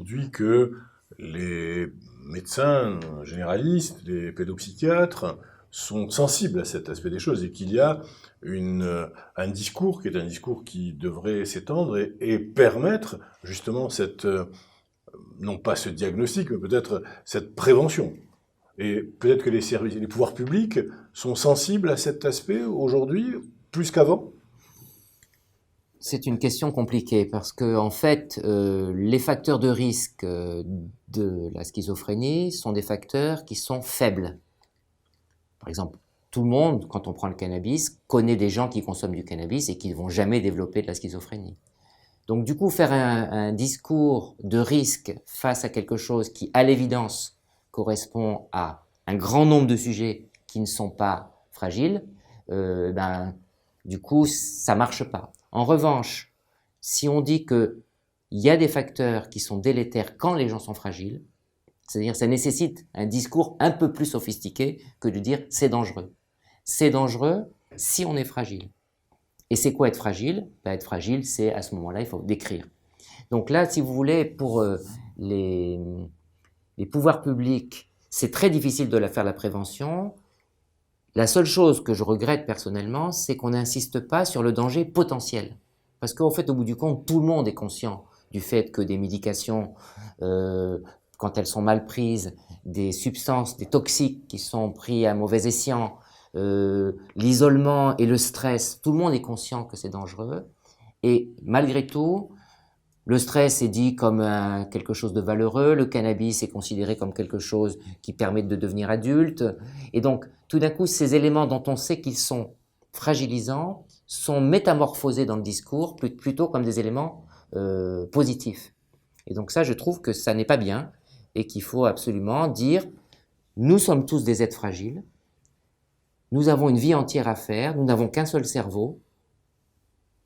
aujourd'hui que les médecins généralistes, les pédopsychiatres sont sensibles à cet aspect des choses et qu'il y a un discours qui est un discours qui devrait s'étendre et permettre justement cette, non pas ce diagnostic, mais peut-être cette prévention. Et peut-être que les services, les pouvoirs publics sont sensibles à cet aspect aujourd'hui, plus qu'avant. C'est une question compliquée parce que, en fait, les facteurs de risque de la schizophrénie sont des facteurs qui sont faibles. Par exemple, tout le monde, quand on prend le cannabis, connaît des gens qui consomment du cannabis et qui ne vont jamais développer de la schizophrénie. Donc, du coup, faire un discours de risque face à quelque chose qui, à l'évidence, correspond à un grand nombre de sujets qui ne sont pas fragiles, du coup, ça marche pas. En revanche, si on dit qu'il y a des facteurs qui sont délétères quand les gens sont fragiles, c'est-à-dire ça nécessite un discours un peu plus sophistiqué que de dire c'est dangereux. C'est dangereux si on est fragile. Et c'est quoi être fragile? Être fragile, c'est à ce moment-là, il faut décrire. Donc là, si vous voulez, pour les pouvoirs publics, c'est très difficile de faire la prévention. La seule chose que je regrette personnellement, c'est qu'on n'insiste pas sur le danger potentiel. Parce qu'en fait, au bout du compte, tout le monde est conscient du fait que des médications, quand elles sont mal prises, des substances, des toxiques qui sont pris à mauvais escient, l'isolement et le stress, tout le monde est conscient que c'est dangereux. Et malgré tout, le stress est dit comme quelque chose de valeureux, le cannabis est considéré comme quelque chose qui permet de devenir adulte. Et donc, tout d'un coup, ces éléments dont on sait qu'ils sont fragilisants sont métamorphosés dans le discours plutôt comme des éléments positifs. Et donc ça, je trouve que ça n'est pas bien et qu'il faut absolument dire nous sommes tous des êtres fragiles, nous avons une vie entière à faire, nous n'avons qu'un seul cerveau,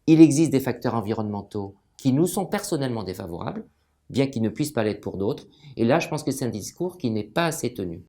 il existe des facteurs environnementaux qui nous sont personnellement défavorables, bien qu'ils ne puissent pas l'être pour d'autres. Et là, je pense que c'est un discours qui n'est pas assez tenu.